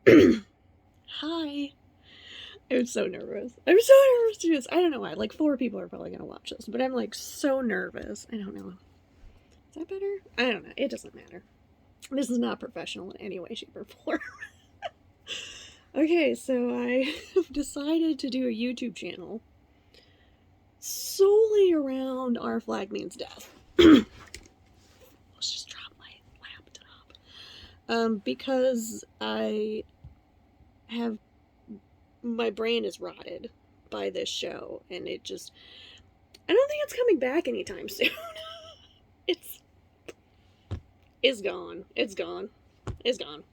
Hi. I'm so nervous. I'm so nervous to do this. I don't know why. Like, 4 people are probably going to watch this, but I'm like so nervous. I don't know. Is that better? I don't know. It doesn't matter. This is not professional in any way, shape, or form. Okay, so I have decided to do a YouTube channel solely around Our Flag Means Death. Let's just drop my laptop. Because I have my brain is rotted by this show, and I don't think it's coming back anytime soon. it's gone. It's gone. It's gone.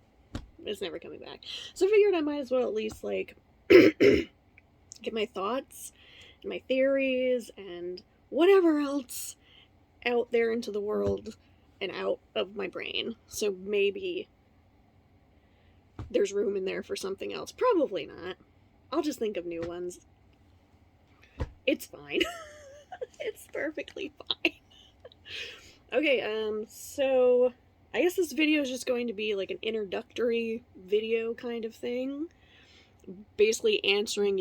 It's never coming back. So I figured I might as well at least like get my thoughts and my theories and whatever else out there into the world and out of my brain. So maybe there's room in there for something else. Probably not. I'll just think of new ones. It's fine. It's perfectly fine. Okay, so I guess this video is just going to be like an introductory video kind of thing. Basically answering,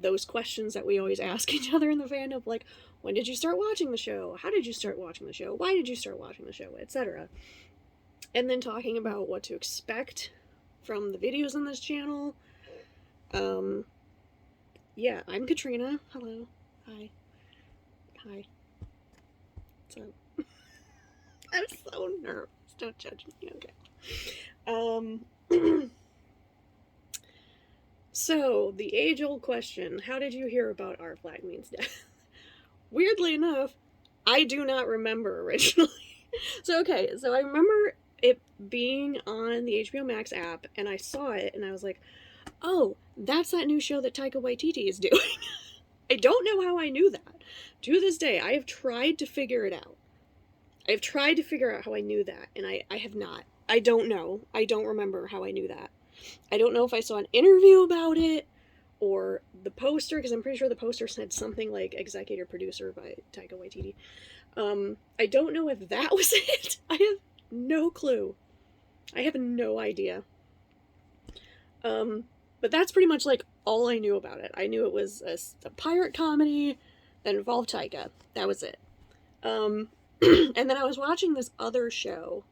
those questions that we always ask each other in the fandom, like, when did you start watching the show? How did you start watching the show? Why did you start watching the show? Etc. And then talking about what to expect from the videos on this channel. Yeah, I'm Katrina. Hello. Hi. Hi. What's up? I'm so nervous. Don't judge me, okay. So, the age-old question, how did you hear about Our Flag Means Death? Weirdly enough, I do not remember originally. So I remember it being on the HBO Max app, and I saw it, and I was like, oh, that's that new show that Taika Waititi is doing. I don't know how I knew that. To this day, I have tried to figure it out. I have tried to figure out how I knew that, and I have not. I don't know. I don't remember how I knew that. I don't know if I saw an interview about it, or the poster, because I'm pretty sure the poster said something like executive producer by Taika Waititi. I don't know if that was it. I have no clue. I have no idea. But that's pretty much like all I knew about it. I knew it was a pirate comedy that involved Taika. That was it. And then I was watching this other show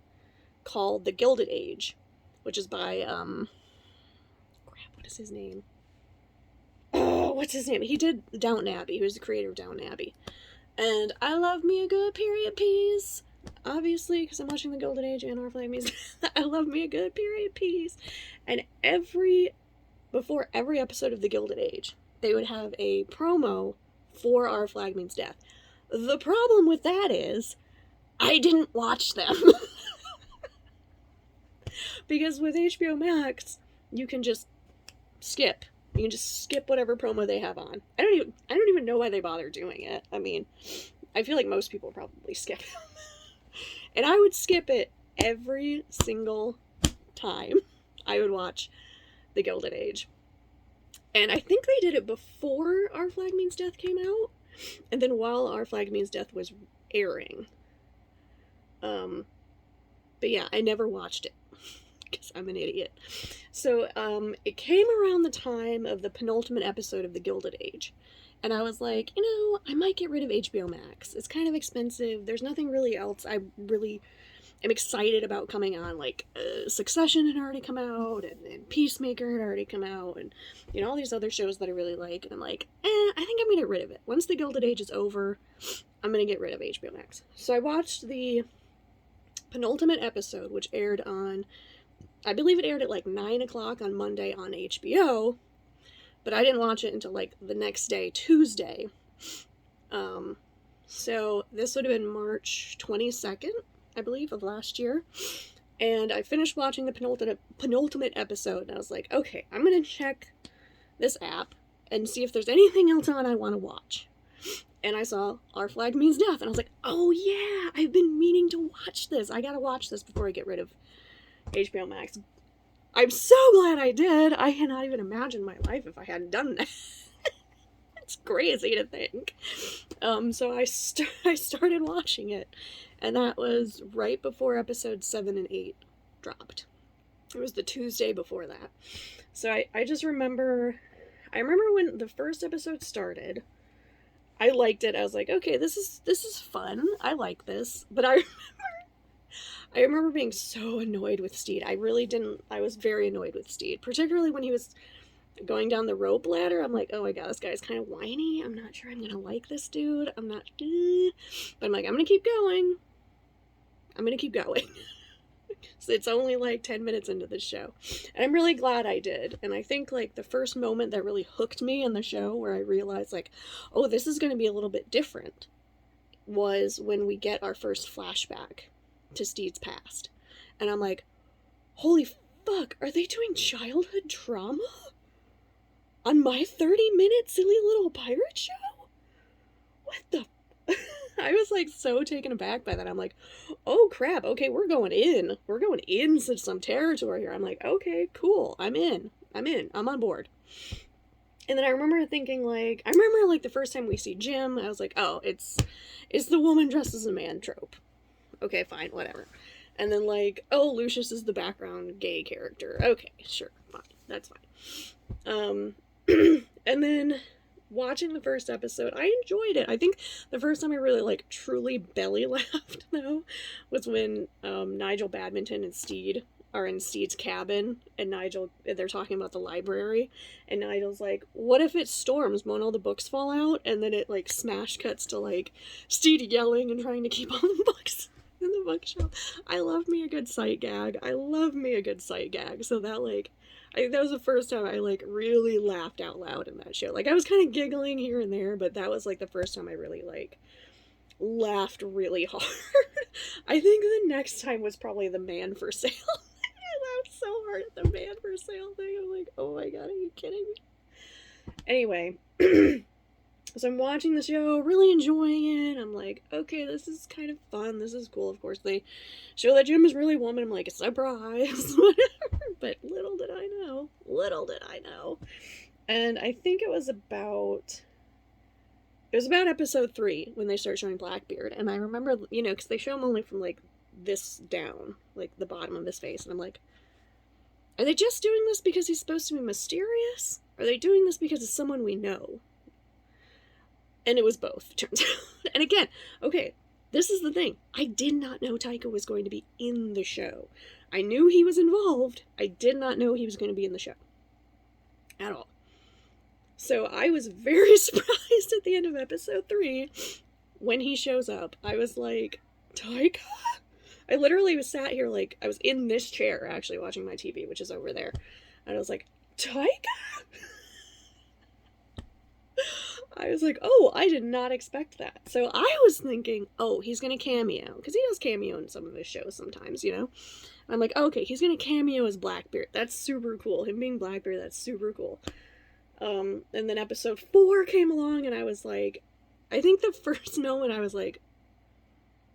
called The Gilded Age, which is by, what is his name? Oh, what's his name? He did Downton Abbey. He was the creator of Downton Abbey. And I love me a good period piece. Obviously, because I'm watching The Gilded Age and Our Flag Means I love me a good period piece. And before every episode of The Gilded Age, they would have a promo for Our Flag Means Death. The problem with that is, I didn't watch them. Because with HBO Max, you can just skip. You can just skip whatever promo they have on. I don't even know why they bother doing it. I mean, I feel like most people probably skip it. And I would skip it every single time I would watch The Gilded Age. And I think they did it before Our Flag Means Death came out, and then while Our Flag Means Death was airing. But yeah, I never watched it, because I'm an idiot. So, it came around the time of the penultimate episode of The Gilded Age. And I was like, I might get rid of HBO Max. It's kind of expensive. There's nothing really else I really am excited about coming on. Like, Succession had already come out, and Peacemaker had already come out, and, all these other shows that I really like. And I'm like, I think I'm going to get rid of it. Once The Gilded Age is over, I'm going to get rid of HBO Max. So I watched the penultimate episode, which aired on, I believe it aired at like 9 o'clock on Monday on HBO, but I didn't watch it until like the next day, Tuesday. So this would have been March 22nd, I believe, of last year. And I finished watching the penultimate episode, and I was like, okay, I'm going to check this app and see if there's anything else on I want to watch. And I saw Our Flag Means Death, and I was like, oh yeah, I've been meaning to watch this. I gotta watch this before I get rid of HBO Max. I'm so glad I did. I cannot even imagine my life if I hadn't done that. It's crazy to think. So I started watching it, and that was right before episodes 7 and 8 dropped. It was the Tuesday before that. So I just remember, I remember when the first episode started, I liked it. I was like, okay, this is fun. I like this. But I remember being so annoyed with Steed. I was very annoyed with Steed, particularly when he was going down the rope ladder. I'm like, oh my god, this guy's kind of whiny. I'm not sure I'm gonna like this dude. I'm not, but I'm like, I'm gonna keep going. So it's only like 10 minutes into the show. And I'm really glad I did. And I think like the first moment that really hooked me in the show where I realized like, oh, this is going to be a little bit different was when we get our first flashback to Steed's past. And I'm like, holy fuck, are they doing childhood trauma on my 30-minute silly little pirate show? What the I was like so taken aback by that. I'm like, oh crap, okay, we're going into some territory here. I'm like, okay, cool, I'm in, I'm on board. And then I remember thinking like, the first time we see Jim, I was like, oh, it's the woman dressed as a man trope. Okay, fine, whatever. And then like, oh, Lucius is the background gay character. Okay, sure, fine, that's fine. And then watching the first episode, I enjoyed it. I think the first time I really like truly belly laughed though was when Nigel Badminton and Steed are in Steed's cabin, and they're talking about the library, and Nigel's like, what if it storms, won't all the books fall out? And then it like smash cuts to like Steed yelling and trying to keep all the books in the bookshelf. I love me a good sight gag. So that like, that was the first time I like really laughed out loud in that show. Like I was kind of giggling here and there, but that was like the first time I really like laughed really hard. I think the next time was probably the Man for Sale. I laughed so hard at the Man for Sale thing. I'm like, oh my god, are you kidding me? Anyway, so I'm watching the show, really enjoying it. I'm like, okay, this is kind of fun. This is cool. Of course, they show that Jim is really a woman. I'm like, surprise, whatever. But little did I know. And I think it was about episode 3 when they start showing Blackbeard. And I remember, because they show him only from like this down, like the bottom of his face. And I'm like, are they just doing this because he's supposed to be mysterious? Are they doing this because it's someone we know? And it was both, turns out. And again, okay, this is the thing. I did not know Taika was going to be in the show. I knew he was involved. I did not know he was going to be in the show. At all. So I was very surprised at the end of episode 3 when he shows up. I was like, Taika? I literally was sat here like, I was in this chair actually watching my TV, which is over there. And I was like, Taika? I was like, oh, I did not expect that. So I was thinking, oh, he's going to cameo. Because he does cameo in some of his shows sometimes, And I'm like, okay, he's going to cameo as Blackbeard. That's super cool. Him being Blackbeard, that's super cool. And then episode 4 came along, and I was like, I think the first moment I was like,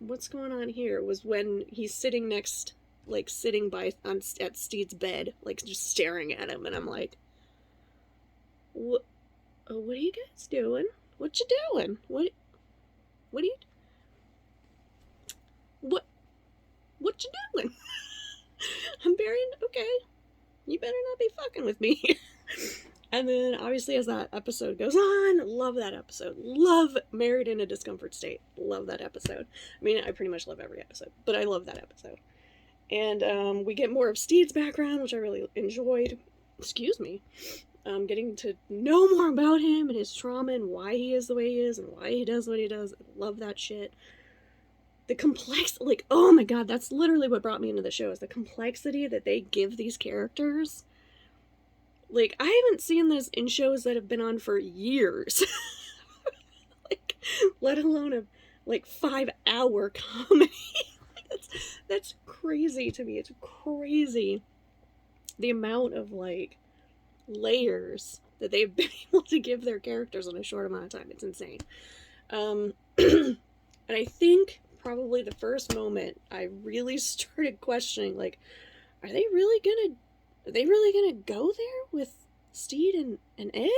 what's going on here? Was when he's sitting at Steed's bed, like just staring at him, and I'm like, what are you guys doing? What you doing? What you doing? I'm burying, okay, you better not be fucking with me. And then obviously as that episode goes on, love that episode. Love Married in a Discomfort State. Love that episode. I mean, I pretty much love every episode, but I love that episode. And we get more of Steed's background, which I really enjoyed. Excuse me. Getting to know more about him and his trauma and why he is the way he is and why he does what he does. I love that shit. The oh my god, that's literally what brought me into the show, is the complexity that they give these characters. Like, I haven't seen this in shows that have been on for years. Like, let alone a, 5-hour comedy. That's crazy to me. It's crazy. The amount of, layers that they've been able to give their characters in a short amount of time. It's insane. And I think probably the first moment I really started questioning, are they really gonna go there with Steed and Ed?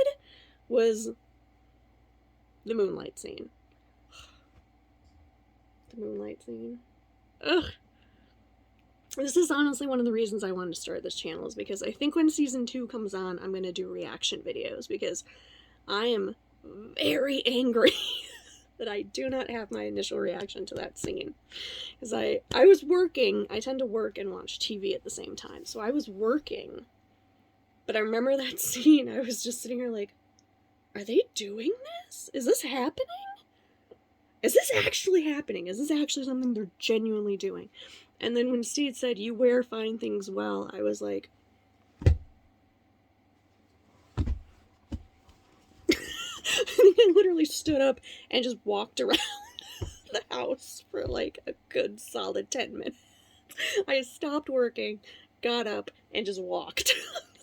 Was the moonlight scene. The moonlight scene. Ugh. This is honestly one of the reasons I wanted to start this channel, is because I think when season 2 comes on, I'm going to do reaction videos, because I am very angry that I do not have my initial reaction to that scene. Because I was working, I tend to work and watch TV at the same time, so I was working, but I remember that scene, I was just sitting here like, are they doing this? Is this happening? Is this actually happening? Is this actually something they're genuinely doing? And then when Steve said, you wear fine things well, I was like, I literally stood up and just walked around the house for like a good solid 10 minutes. I stopped working, got up, and just walked.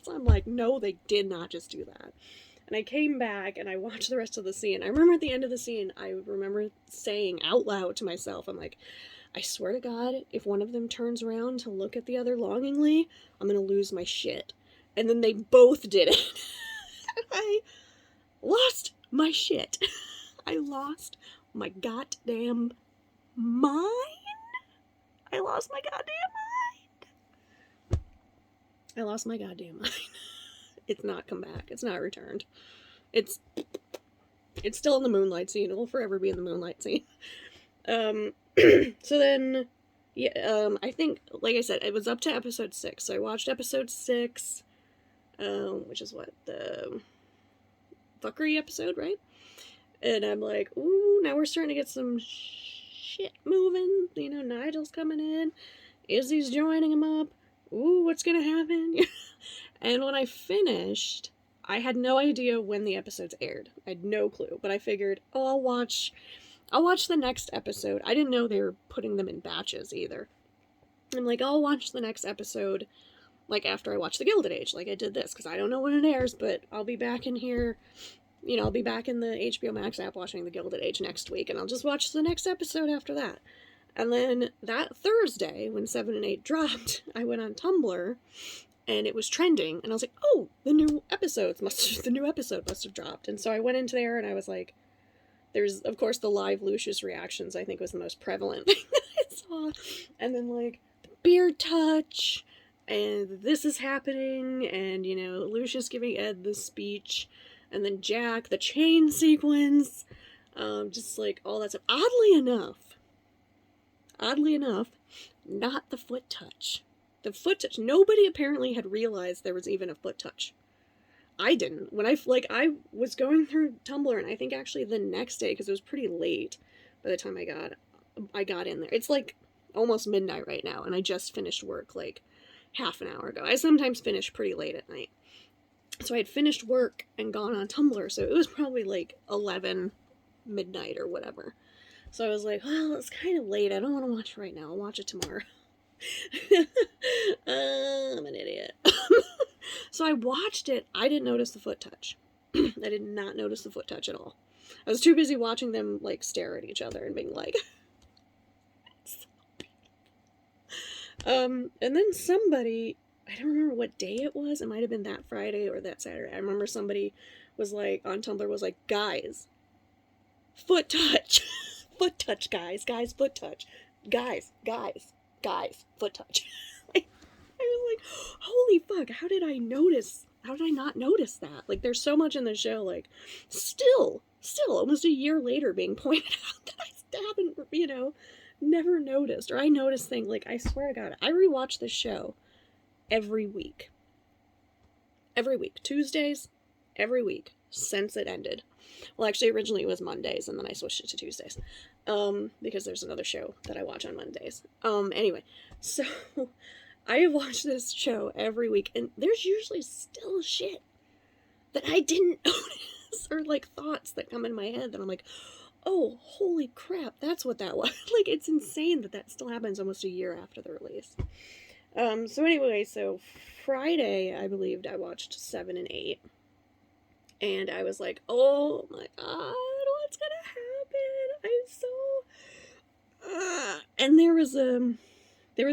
So I'm like, no, they did not just do that. And I came back and I watched the rest of the scene. I remember at the end of the scene, I remember saying out loud to myself, I'm like, I swear to God, if one of them turns around to look at the other longingly, I'm gonna lose my shit. And then they both did it. I lost my shit. I lost my goddamn mind. I lost my goddamn mind. I lost my goddamn mind. It's not come back. It's not returned. It's still in the Moonlight scene. It will forever be in the Moonlight scene. So then, yeah, I think, like I said, it was up to episode 6. So I watched episode 6, which is what, the fuckery episode, right? And I'm like, ooh, now we're starting to get some shit moving. You know, Nigel's coming in. Izzy's joining him up. Ooh, what's gonna happen? And when I finished, I had no idea when the episodes aired. I had no clue, but I figured, oh, I'll watch the next episode. I didn't know they were putting them in batches either. I'm like, I'll watch the next episode, like, after I watch The Gilded Age, like I did this, because I don't know when it airs, but I'll be back in here, you know, I'll be back in the HBO Max app watching The Gilded Age next week, and I'll just watch the next episode after that. And then that Thursday, when 7 and 8 dropped, I went on Tumblr, and it was trending, and I was like, oh, the new episode must have dropped. And so I went into there, and I was like, there's, of course, the live Lucius reactions, I think, was the most prevalent thing that I saw. And then, like, the beard touch, and this is happening, and, you know, Lucius giving Ed the speech, and then Jack, the chain sequence, just, like, all that stuff. Oddly enough, not the foot touch. The foot touch, nobody apparently had realized there was even a foot touch. I didn't. When I was going through Tumblr, and I think actually the next day, because it was pretty late by the time I got in there. It's like almost midnight right now, and I just finished work like half an hour ago. I sometimes finish pretty late at night. So I had finished work and gone on Tumblr, so it was probably like 11 midnight or whatever. So I was like, well, it's kind of late. I don't want to watch it right now. I'll watch it tomorrow. I'm an idiot. So I watched it. I didn't notice the foot touch. I did not notice the foot touch at all. I was too busy watching them, like, stare at each other and being like... And then somebody... I don't remember what day it was. It might have been that Friday or that Saturday. I remember somebody was like, on Tumblr, was like, guys, foot touch. Foot touch, guys. Guys, foot touch. Guys, foot touch. I was like, holy fuck, how did I not notice that? Like, there's so much in the show, like, still, almost a year later being pointed out that I haven't, you know, never noticed. Or I noticed things, like, I swear to God, I rewatch this show every week. Every week. Tuesdays, every week, since it ended. Well, actually, originally it was Mondays, and then I switched it to Tuesdays. Because there's another show that I watch on Mondays. Anyway, so... I have watched this show every week, and there's usually still shit that I didn't notice, or, like, thoughts that come in my head that I'm like, oh, holy crap, that's what that was. Like, it's insane that still happens almost a year after the release. So anyway, so Friday, I believed I watched 7 and 8, and I was like, oh my god, what's gonna happen? I'm so... And there was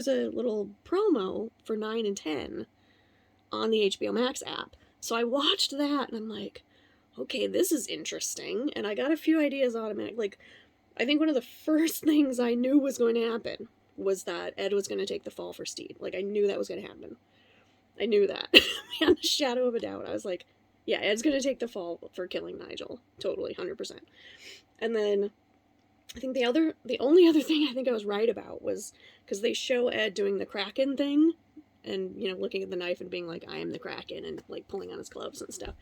a little promo for 9 and 10 on the HBO Max app. So I watched that, and I'm like, okay, this is interesting. And I got a few ideas automatic. Like, I think one of the first things I knew was going to happen was that Ed was going to take the fall for Steed. Like, I knew that was going to happen. I knew that. Beyond the shadow of a doubt. I was like, yeah, Ed's going to take the fall for killing Nigel. Totally, 100%. And then, I think the only other thing I think I was right about was, because they show Ed doing the Kraken thing, and, you know, looking at the knife and being like, I am the Kraken, and, like, pulling on his gloves and stuff.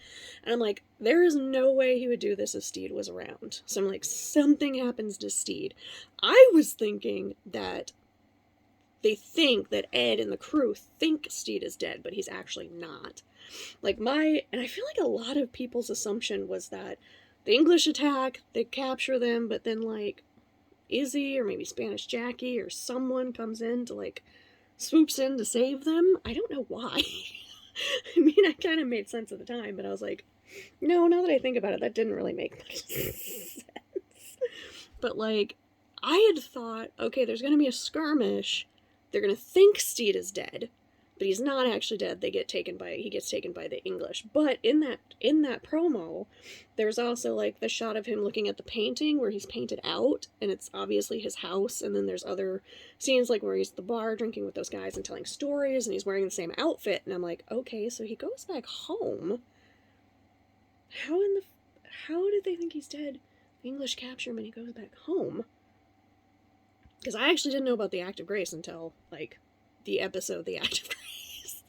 And I'm like, there is no way he would do this if Steed was around. So I'm like, something happens to Steed. I was thinking that they think that Ed and the crew think Steed is dead, but he's actually not. Like, and I feel like a lot of people's assumption was that the English attack, they capture them, but then, like, Izzy or maybe Spanish Jackie or someone comes in to, like, swoops in to save them. I don't know why. I mean, I kind of made sense at the time, but I was like, no, now that I think about it, that didn't really make much sense. But, like, I had thought, okay, there's going to be a skirmish. They're going to think Steed is dead, but he's not actually dead. He gets taken by the English. But in that promo, there's also, like, the shot of him looking at the painting where he's painted out, and it's obviously his house, and then there's other scenes, like, where he's at the bar drinking with those guys and telling stories, and he's wearing the same outfit, and I'm like, okay, so he goes back home. How did they think he's dead? The English capture him and he goes back home. Because I actually didn't know about the Act of Grace until, like, the episode The Act of Grace.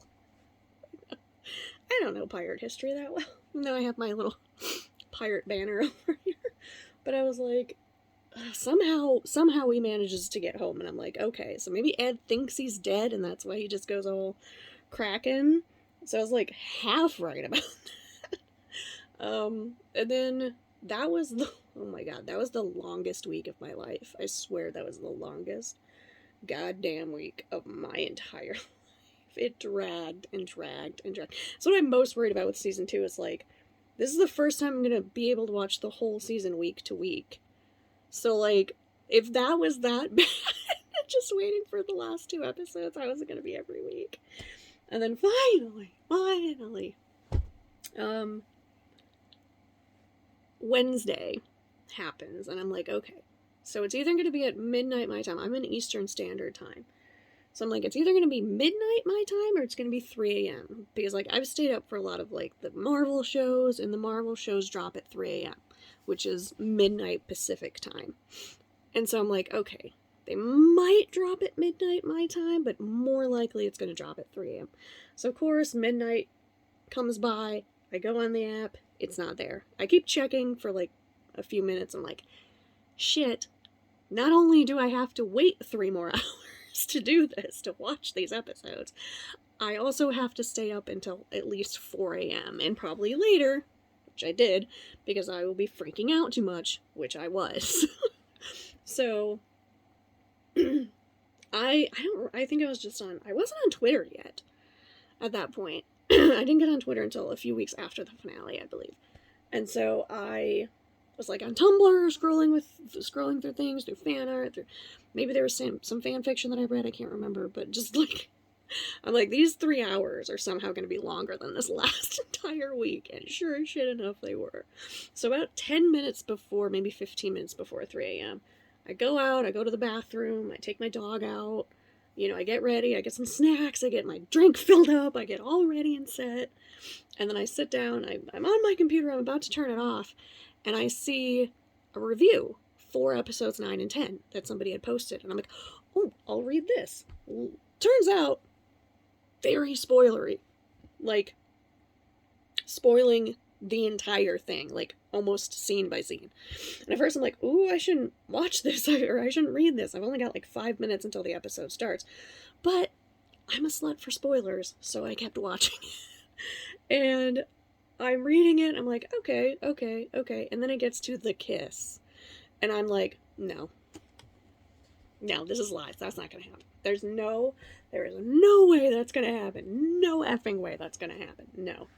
I don't know pirate history that well. Now I have my little pirate banner over here. But I was like, somehow he manages to get home. And I'm like, okay, so maybe Ed thinks he's dead and that's why he just goes all Kraken. So I was, like, half right about that. And then that was oh my god, that was the longest week of my life. I swear that was the longest goddamn week of my entire life. It dragged and dragged and dragged. So what I'm most worried about with season 2 is, like, this is the first time I'm gonna be able to watch the whole season week to week. So, like, if that was that bad, just waiting for the last 2 episodes, I wasn't gonna be every week. And then finally, Wednesday happens, and I'm like, okay, so it's either going to be at midnight my time. I'm in Eastern Standard Time. So I'm like, it's either going to be midnight my time or it's going to be 3 a.m. Because, like, I've stayed up for a lot of, like, the Marvel shows, and the Marvel shows drop at 3 a.m., which is midnight Pacific time. And so I'm like, okay, they might drop at midnight my time, but more likely it's going to drop at 3 a.m. So, of course, midnight comes by, I go on the app, it's not there. I keep checking for, like, a few minutes. I'm like, shit, not only do I have to wait 3 more hours to do this, to watch these episodes, I also have to stay up until at least 4 a.m. and probably later, which I did, because I will be freaking out too much, which I was. So, I think I wasn't on Twitter yet at that point. I didn't get on Twitter until a few weeks after the finale, I believe. And so I was, like, on Tumblr, scrolling through things, through fan art, maybe there was some fan fiction that I read, I can't remember, but just, like, I'm like, these 3 hours are somehow going to be longer than this last entire week, and sure as shit enough they were. So about 10 minutes before, maybe 15 minutes before 3 a.m., I go out, I go to the bathroom, I take my dog out, you know, I get ready, I get some snacks, I get my drink filled up, I get all ready and set, and then I sit down, I'm on my computer, I'm about to turn it off, and I see a review for episodes 9 and 10 that somebody had posted, and I'm like, oh, I'll read this. Turns out, very spoilery. Like, spoiling the entire thing, like, almost scene by scene. And at first I'm like, ooh, I shouldn't watch this, or I shouldn't read this. I've only got, like, 5 minutes until the episode starts. But I'm a slut for spoilers, so I kept watching it. And I'm reading it, I'm like, okay. And then it gets to the kiss. And I'm like, no, this is lies. That's not gonna happen. There is no way that's gonna happen. No effing way that's gonna happen. No.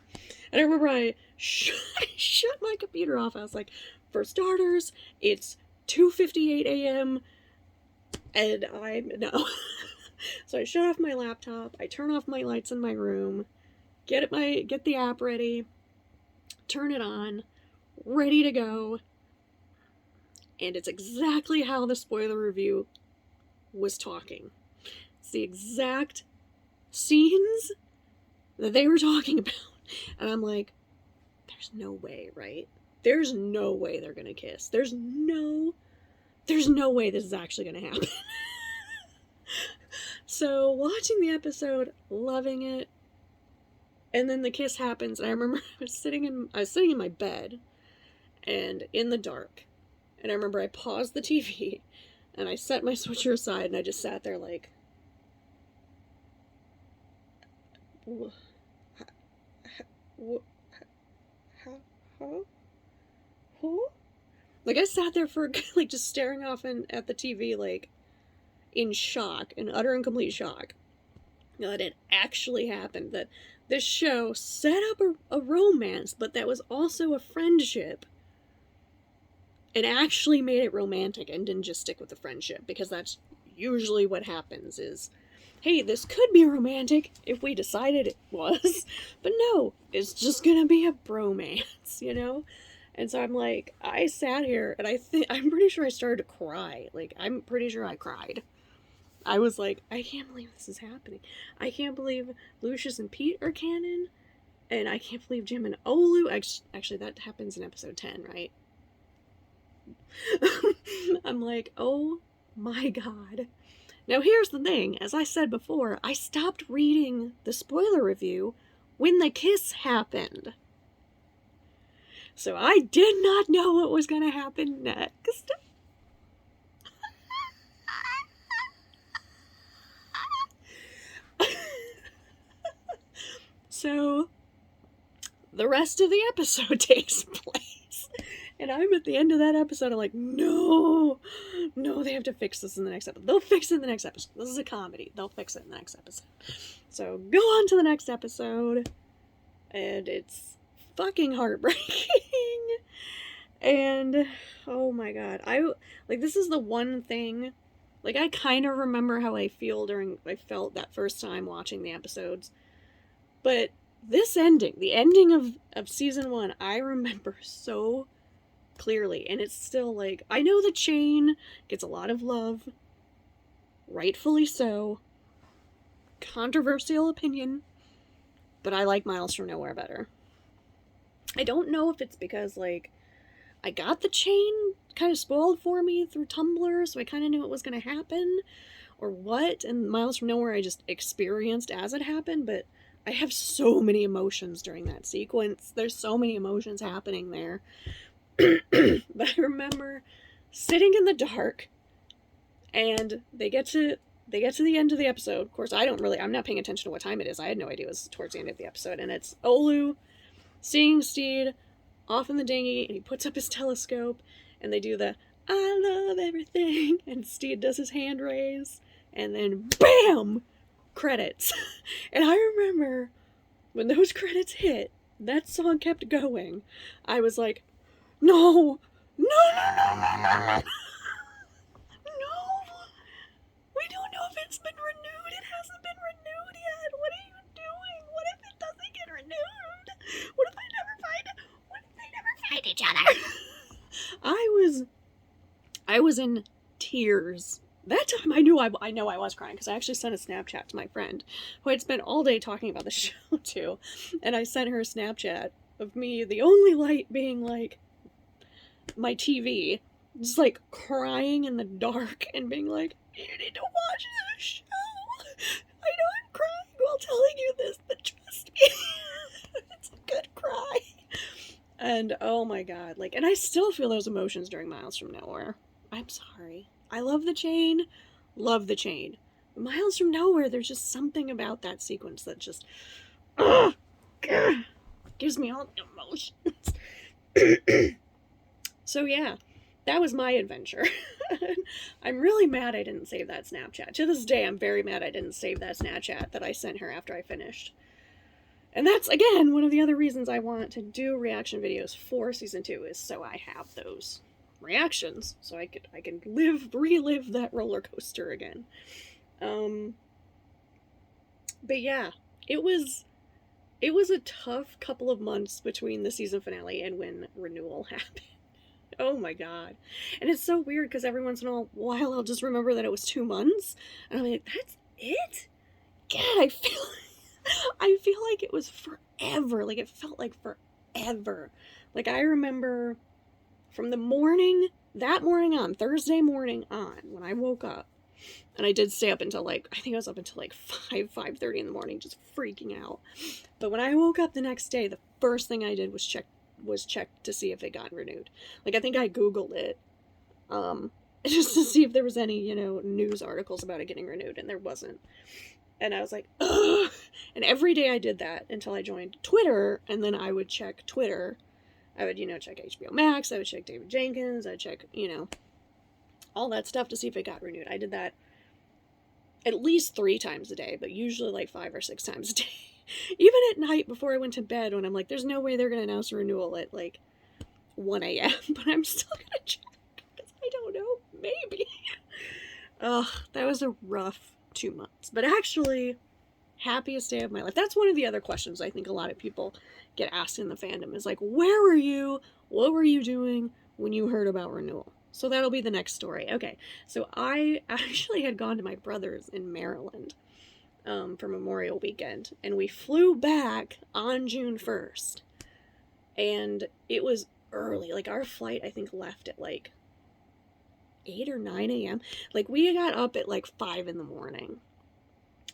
And I remember I shut my computer off. I was like, for starters, it's 2:58 a.m. and no. So I shut off my laptop, I turn off my lights in my room, get the app ready, turn it on, ready to go. And it's exactly how the spoiler review was talking. It's the exact scenes that they were talking about. And I'm like, there's no way, right? There's no way they're gonna kiss. There's no way this is actually gonna happen. So, watching the episode, loving it, and then the kiss happens, and I remember I was sitting in my bed, and in the dark, and I remember I paused the TV, and I set my switcher aside, and I just sat there like, like, I sat there for, like, just staring off at the TV, like, in shock, in utter and complete shock, that it actually happened, that this show set up a romance, but that was also a friendship, and actually made it romantic and didn't just stick with the friendship, because that's usually what happens is, hey, this could be romantic if we decided it was, but no, it's just gonna be a bromance, you know? And so I'm like, I sat here, and I'm pretty sure I started to cry. Like, I'm pretty sure I cried. I was like, I can't believe this is happening. I can't believe Lucius and Pete are canon, and I can't believe Jim and Olu. Actually, that happens in episode 10, right? I'm like, oh my god. Now here's the thing, as I said before, I stopped reading the spoiler review when the kiss happened. So I did not know what was going to happen next. So the rest of the episode takes place. And I'm at the end of that episode, I'm like, no, they have to fix this in the next episode. They'll fix it in the next episode. This is a comedy. They'll fix it in the next episode. So go on to the next episode. And it's fucking heartbreaking. And, oh my god. This is the one thing, like, I kind of remember how I felt that first time watching the episodes. But this ending, the ending of season 1, I remember so clearly, and it's still like, I know the chain gets a lot of love, rightfully so, controversial opinion, but I like Miles from Nowhere better. I don't know if it's because, like, I got the chain kind of spoiled for me through Tumblr, so I kind of knew it was going to happen, or what, and Miles from Nowhere I just experienced as it happened, but I have so many emotions during that sequence. There's so many emotions happening there. But I remember sitting in the dark, and they get to the end of the episode. Of course, I'm not paying attention to what time it is. I had no idea it was towards the end of the episode. And it's Olu seeing Steed off in the dinghy, and he puts up his telescope, and they do the, I love everything, and Steed does his hand raise, and then BAM! Credits. And I remember when those credits hit, that song kept going. I was like, no, we don't know if it's been renewed. It hasn't been renewed yet. What are you doing? What if it doesn't get renewed? What if they never find each other? I was in tears. That time I know I was crying, because I actually sent a Snapchat to my friend who I'd spent all day talking about the show to, and I sent her a Snapchat of me, the only light being like my TV, just like crying in the dark and being like, you need to watch this show. I know I'm crying while telling you this, but trust me, it's a good cry. And oh my god, like, and I still feel those emotions during Miles from Nowhere. I'm sorry. I love the chain. But Miles from Nowhere, there's just something about that sequence that just gives me all the emotions. So yeah, that was my adventure. I'm really mad I didn't save that Snapchat. To this day, I'm very mad I didn't save that Snapchat that I sent her after I finished. And that's, again, one of the other reasons I want to do reaction videos for season 2, is so I have those reactions, so I can relive that roller coaster again. But yeah, it was a tough couple of months between the season finale and when renewal happened. Oh my god. And it's so weird because every once in a while I'll just remember that it was 2 months. And I'm like, that's it? God, I feel like it was forever. Like it felt like forever. Like I remember from that morning on, Thursday morning on, when I woke up, and I did stay up until like, I think I was up until like 5:30 in the morning, just freaking out. But when I woke up the next day, the first thing I did was check to see if it got renewed. Like I think I Googled it, just to see if there was any, news articles about it getting renewed, and there wasn't. And I was like, ugh. And every day I did that until I joined Twitter, and then I would check Twitter. I would, check HBO Max, I would check David Jenkins, I'd check, all that stuff to see if it got renewed. I did that at least 3 times a day, but usually like 5 or 6 times a day. Even at night before I went to bed, when I'm like, there's no way they're going to announce a renewal at like 1 a.m., but I'm still going to check, because I don't know, maybe. Ugh, that was a rough 2 months. But actually, happiest day of my life. That's one of the other questions I think a lot of people get asked in the fandom, is like, where were you? What were you doing when you heard about renewal? So that'll be the next story. Okay, so I actually had gone to my brother's in Maryland for Memorial Weekend, and we flew back on June 1st. And it was early. Like, our flight, I think, left at like 8 or 9 a.m. Like, we got up at like 5 in the morning.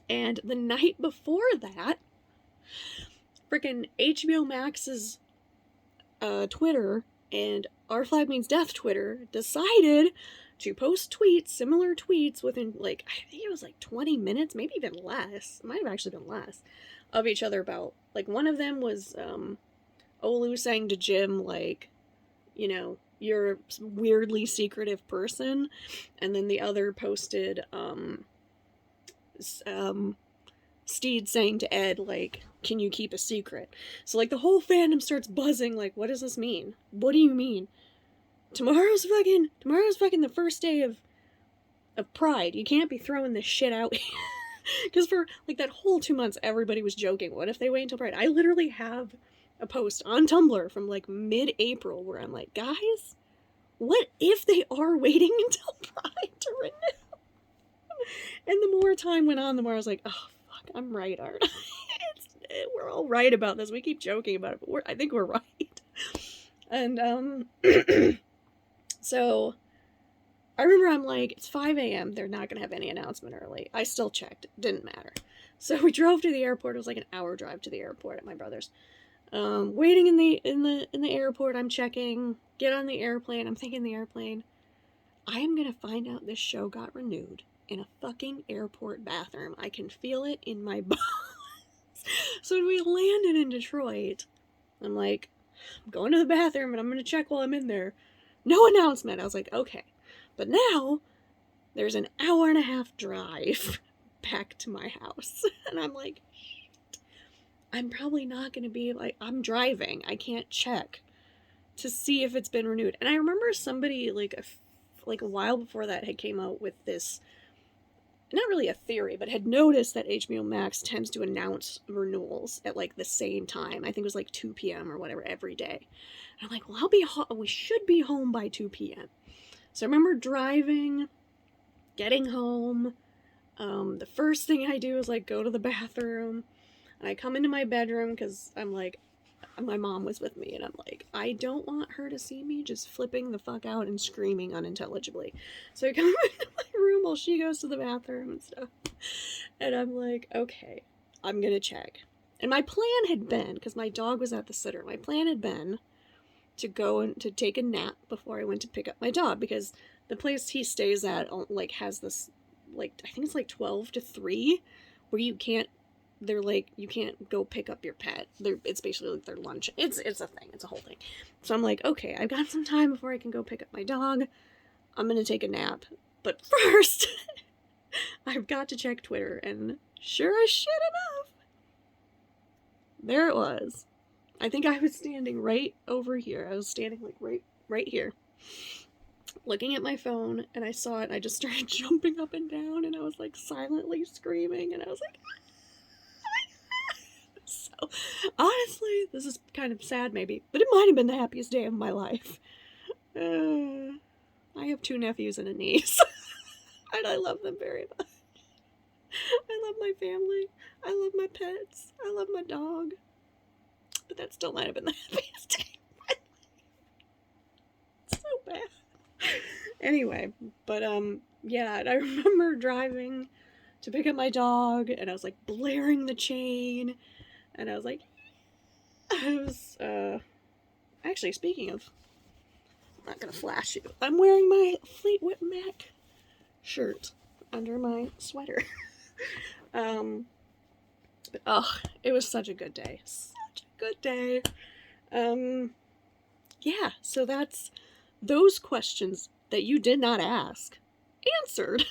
And the night before that, freaking HBO Max's Twitter and Our Flag Means Death Twitter decided to post tweets, similar tweets, within like, I think it was like 20 minutes, maybe even less. It might have actually been less, of each other about, like, one of them was Olu saying to Jim, like, you're a weirdly secretive person. And then the other posted Steed saying to Ed, like, can you keep a secret? So, like, the whole fandom starts buzzing, like, what does this mean? What do you mean? Tomorrow's fucking the first day of Pride. You can't be throwing this shit out. Because for, like, that whole 2 months, everybody was joking, what if they wait until Pride? I literally have a post on Tumblr from, like, mid-April where I'm like, guys, what if they are waiting until Pride to renew? And the more time went on, the more I was like, oh, fuck, I'm right, aren't I? We're all right about this. We keep joking about it, but I think we're right. And, so, I remember I'm like, it's 5 a.m., they're not gonna have any announcement early. I still checked, it didn't matter. So we drove to the airport. It was like an hour drive to the airport at my brother's. Waiting in the airport, I'm checking, get on the airplane, I'm thinking the airplane, I am gonna find out this show got renewed in a fucking airport bathroom. I can feel it in my bones. So when we landed in Detroit, I'm like, I'm going to the bathroom and I'm gonna check while I'm in there. No announcement. I was like, okay. But now, there's an hour and a half drive back to my house. And I'm like, shit. I'm probably not gonna be, like, I'm driving. I can't check to see if it's been renewed. And I remember somebody, like a while before that, had came out with this, not really a theory, but had noticed that HBO Max tends to announce renewals at, like, the same time. I think it was, like, 2 p.m. or whatever every day. And I'm like, well, we should be home by 2 p.m. So I remember driving, getting home. The first thing I do is, like, go to the bathroom. And I come into my bedroom because I'm like, my mom was with me, and I'm like, I don't want her to see me just flipping the fuck out and screaming unintelligibly. So I come into my room while she goes to the bathroom and stuff. And I'm like, okay, I'm gonna check. And my plan had been, because my dog was at the sitter, my plan had been to go and to take a nap before I went to pick up my dog, because the place he stays at, like, has this, like, I think it's like 12 to 3, where you can't go pick up your pet. It's basically like their lunch. It's a thing. It's a whole thing. So I'm like, okay, I've got some time before I can go pick up my dog. I'm gonna take a nap. But first, I've got to check Twitter, and sure as shit enough, there it was. I think I was standing right over here. I was standing, like, right here, looking at my phone, and I saw it, and I just started jumping up and down, and I was, like, silently screaming, and I was like, so, honestly, this is kind of sad maybe, but it might have been the happiest day of my life. I have 2 nephews and a niece, and I love them very much. I love my family. I love my pets. I love my dog. But that still might have been the happiest day of my life. It's so bad. Anyway, but yeah, and I remember driving to pick up my dog, and I was like blaring the chain, and I was like, actually, speaking of, I'm not gonna flash you, I'm wearing my Fleetwood Mac shirt under my sweater. But it was such a good day. Such a good day. Yeah, so that's those questions that you did not ask answered.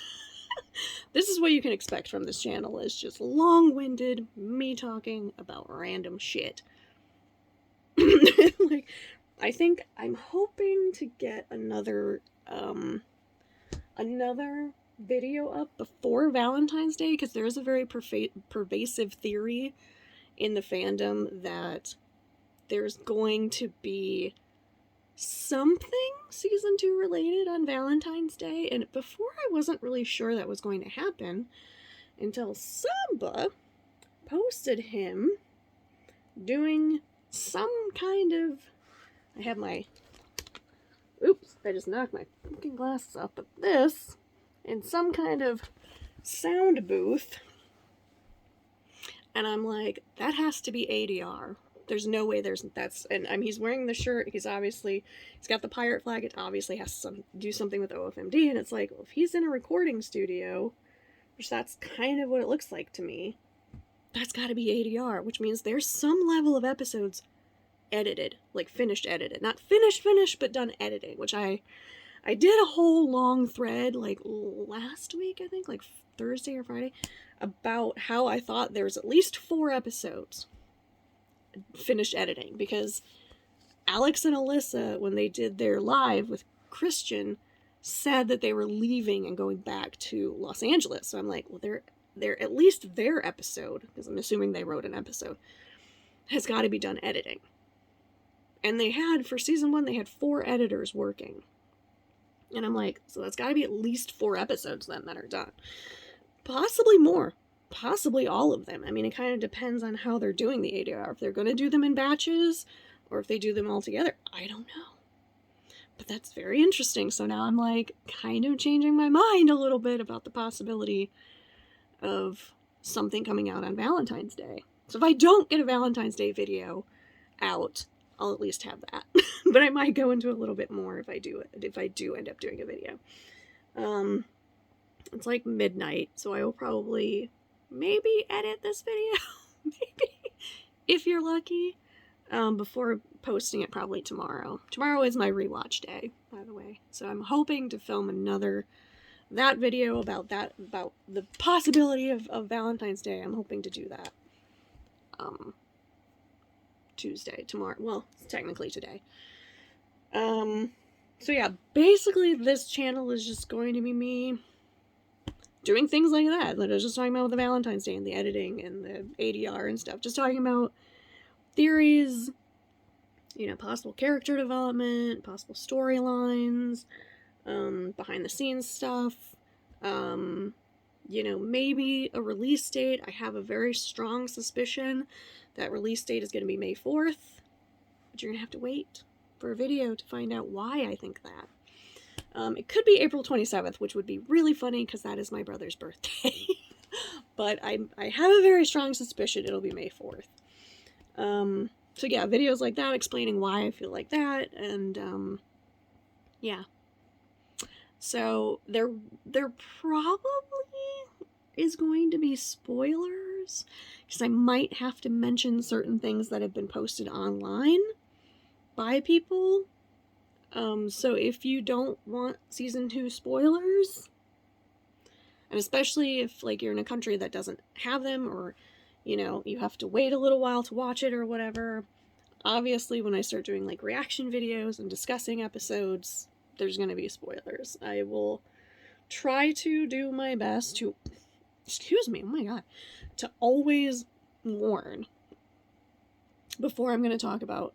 This is what you can expect from this channel, is just long-winded me talking about random shit. Like, I think I'm hoping to get another video up before Valentine's Day, because there is a very pervasive theory in the fandom that there's going to be something season 2 related on Valentine's Day, and before I wasn't really sure that was going to happen until Samba posted him doing some kind of, I have my, oops, I just knocked my fucking glasses off, but this, in some kind of sound booth, and I'm like, that has to be ADR. There's no way and he's wearing the shirt, he's got the pirate flag, it obviously has to do something with OFMD, and it's like, well, if he's in a recording studio, which that's kind of what it looks like to me, that's gotta be ADR, which means there's some level of episodes edited, like finished edited. Not finished, but done editing, which I did a whole long thread, like, last week, I think, like Thursday or Friday, about how I thought there was at least 4 episodes finished editing, because Alex and Alyssa, when they did their live with Christian, said that they were leaving and going back to Los Angeles. So I'm like, well, they're at least their episode, because I'm assuming they wrote an episode, has got to be done editing. And they had, for season 1, they had 4 editors working. And I'm like, so that's got to be at least 4 episodes then that are done. Possibly more. Possibly all of them. I mean, it kind of depends on how they're doing the ADR. If they're going to do them in batches, or if they do them all together. I don't know. But that's very interesting. So now I'm like kind of changing my mind a little bit about the possibility of something coming out on Valentine's Day. So if I don't get a Valentine's Day video out, I'll at least have that. But I might go into a little bit more if I do end up doing a video. It's like midnight, so I will probably maybe edit this video, maybe, if you're lucky, before posting it probably tomorrow. Tomorrow is my rewatch day, by the way, so I'm hoping to film that video about the possibility of Valentine's Day. I'm hoping to do that, tomorrow, well, it's technically today. So yeah, basically this channel is just going to be me doing things like that I was just talking about with the Valentine's Day and the editing and the ADR and stuff. Just talking about theories, possible character development, possible storylines, behind the scenes stuff, maybe a release date. I have a very strong suspicion that release date is going to be May 4th, but you're going to have to wait for a video to find out why I think that. It could be April 27th, which would be really funny because that is my brother's birthday. But I have a very strong suspicion it'll be May 4th. So yeah, videos like that explaining why I feel like that, and yeah. So there probably is going to be spoilers, because I might have to mention certain things that have been posted online by people. So if you don't want season 2 spoilers, and especially if you're in a country that doesn't have them, or you have to wait a little while to watch it or whatever, obviously when I start doing reaction videos and discussing episodes, there's going to be spoilers. I will try to do my best to, excuse me, oh my god, to always warn before I'm going to talk about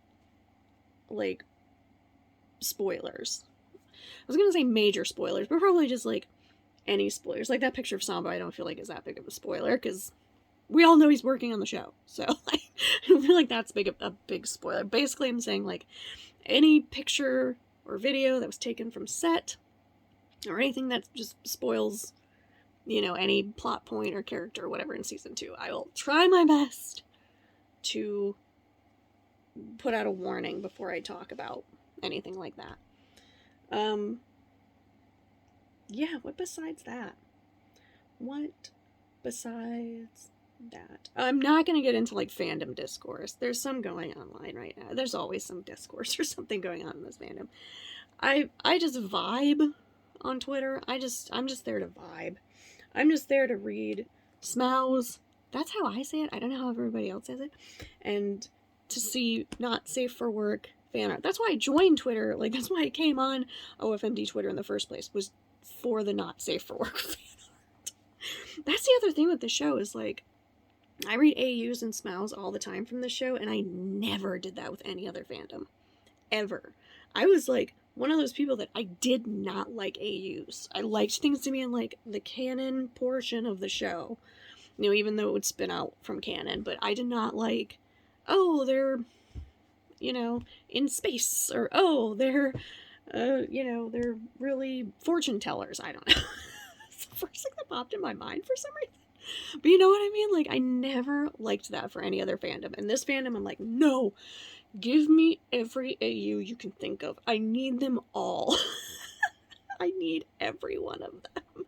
spoilers. I was gonna say major spoilers, but probably just like any spoilers. Like that picture of Samba, I don't feel like is that big of a spoiler because we all know he's working on the show. So like, I don't feel like that's a big spoiler. Basically, I'm saying like any picture or video that was taken from set or anything that just spoils, you know, any plot point or character or whatever in season 2. I will try my best to put out a warning before I talk about anything like that. Yeah, what besides that? What besides that? I'm not going to get into like fandom discourse. There's some going online right now. There's always some discourse or something going on in this fandom. I just vibe on Twitter. I'm just there to vibe. I'm just there to read smouse. That's how I say it. I don't know how everybody else says it. And to see not safe for work fan art. That's why I joined Twitter. Like, that's why I came on OFMD Twitter in the first place, was for the not safe for work fan art. That's the other thing with the show is, like, I read AUs and smouse all the time from the show, and I never did that with any other fandom. Ever. I was, like, one of those people that I did not like AUs. I liked things to be in, like, the canon portion of the show. You know, even though it would spin out from canon. But I did not like, oh, they're, you know, in space. Or, oh, they're, you know, they're really fortune tellers. I don't know. It's the first thing that popped in my mind for some reason. But you know what I mean? Like, I never liked that for any other fandom. And this fandom, I'm like, no. Give me every AU you can think of. I need them all. I need every one of them.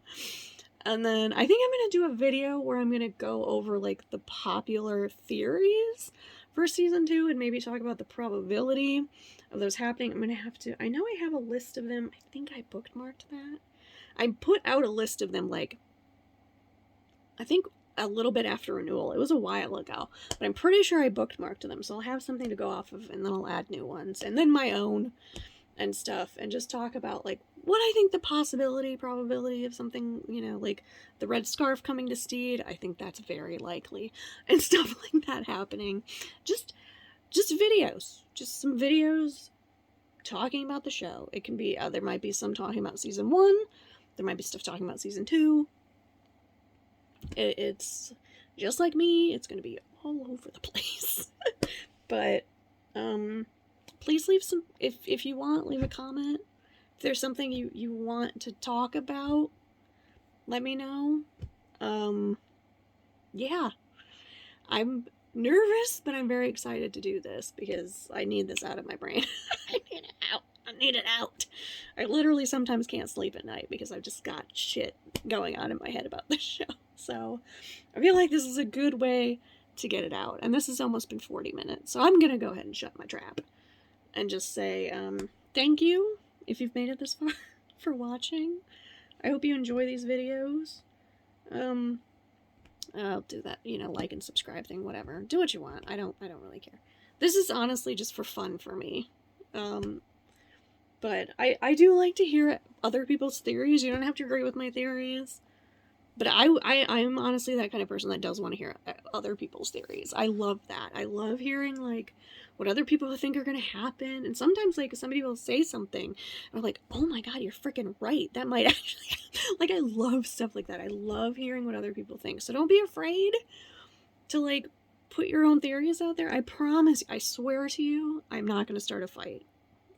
And then I think I'm going to do a video where I'm going to go over, like, the popular theories for season 2 and maybe talk about the probability of those happening. I'm going to have to, I know I have a list of them. I think I bookmarked that. I put out a list of them, like, I think a little bit after renewal. It was a while ago, but I'm pretty sure I bookmarked them, so I'll have something to go off of, and then I'll add new ones, and then my own and stuff, and just talk about, like, what I think the probability of something, you know, like the red scarf coming to Steed. I think that's very likely, and stuff like that happening. Just videos. Just some videos talking about the show. It can be, there might be some talking about season 1. There might be stuff talking about season 2. It's just like me. It's going to be all over the place. But, please leave some, if you want, leave a comment. If there's something you want to talk about, let me know. Yeah. I'm nervous, but I'm very excited to do this because I need this out of my brain. I need it out. I need it out. I literally sometimes can't sleep at night because I've just got shit going on in my head about this show. So I feel like this is a good way to get it out. And this has almost been 40 minutes. So I'm going to go ahead and shut my trap and just say thank you if you've made it this far for watching. I hope you enjoy these videos. I'll do that, you know, like and subscribe thing, whatever. Do what you want. I don't really care. This is honestly just for fun for me. But I do like to hear other people's theories. You don't have to agree with my theories. But I'm honestly that kind of person that does want to hear other people's theories. I love that. I love hearing, like, what other people think are going to happen. And sometimes, like, somebody will say something, and I'm like, oh my god, you're freaking right. That might actually... Like, I love stuff like that. I love hearing what other people think. So don't be afraid to, like, put your own theories out there. I promise, I swear to you, I'm not going to start a fight.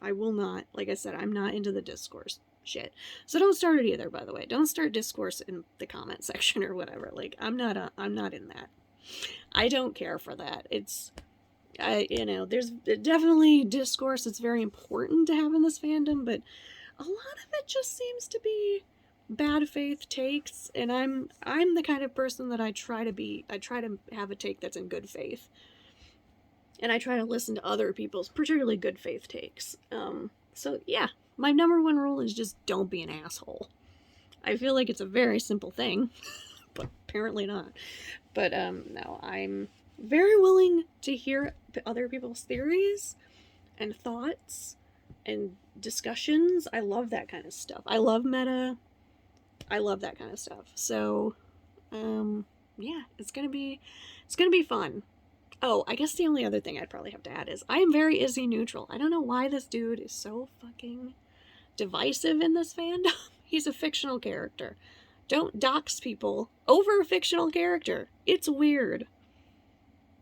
I will not. Like I said, I'm not into the discourse shit. So don't start it either, by the way. Don't start discourse in the comment section or whatever. Like, I'm not in that. I don't care for that. It's, you know, there's definitely discourse that's very important to have in this fandom, but a lot of it just seems to be bad faith takes, and I'm the kind of person that I try to have a take that's in good faith. And I try to listen to other people's particularly good faith takes. So yeah, my number one rule is just don't be an asshole. I feel like it's a very simple thing, but apparently not. But no, I'm very willing to hear other people's theories and thoughts and discussions. I love that kind of stuff. I love meta. I love that kind of stuff. So, yeah, it's gonna be fun. Oh, I guess the only other thing I'd probably have to add is I am very Izzy neutral. I don't know why this dude is so fucking divisive in this fandom. He's a fictional character. Don't dox people over a fictional character. It's weird.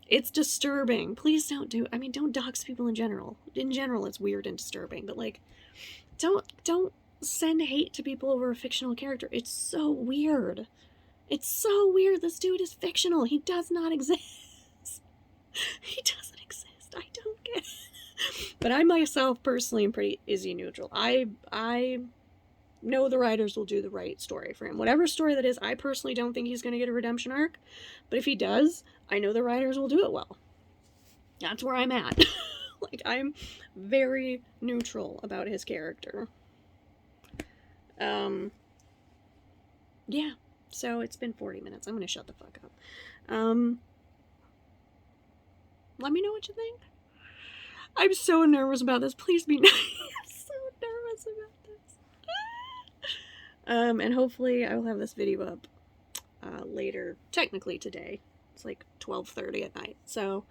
It's disturbing. Please don't don't dox people in general. In general, it's weird and disturbing, but like, don't send hate to people over a fictional character. It's so weird. It's so weird. This dude is fictional. He does not exist. He doesn't exist. I don't get it. But I myself personally am pretty Izzy neutral. I know the writers will do the right story for him. Whatever story that is, I personally don't think he's going to get a redemption arc. But if he does, I know the writers will do it well. That's where I'm at. Like, I'm very neutral about his character. Yeah. So it's been 40 minutes. I'm going to shut the fuck up. Let me know what you think. I'm so nervous about this. Please be nice. I'm so nervous about this. And hopefully I will have this video up later, technically today. It's like 12:30 at night. So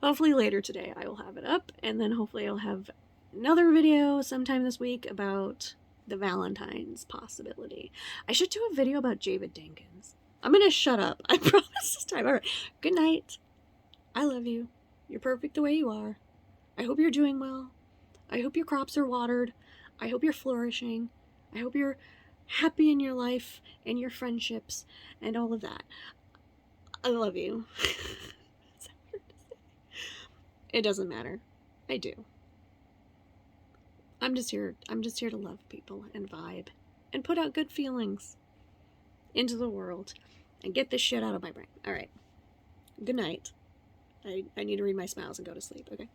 hopefully later today I will have it up, and then hopefully I'll have another video sometime this week about the Valentine's possibility. I should do a video about David Dinkins. I'm gonna shut up. I promise this time. Alright. Good night. I love you. You're perfect the way you are. I hope you're doing well. I hope your crops are watered. I hope you're flourishing. I hope you're happy in your life and your friendships and all of that. I love you. Is that weird to say? It doesn't matter. I do. I'm just here to love people and vibe and put out good feelings into the world and get this shit out of my brain. All right. Good night. I need to read my smiles and go to sleep, okay?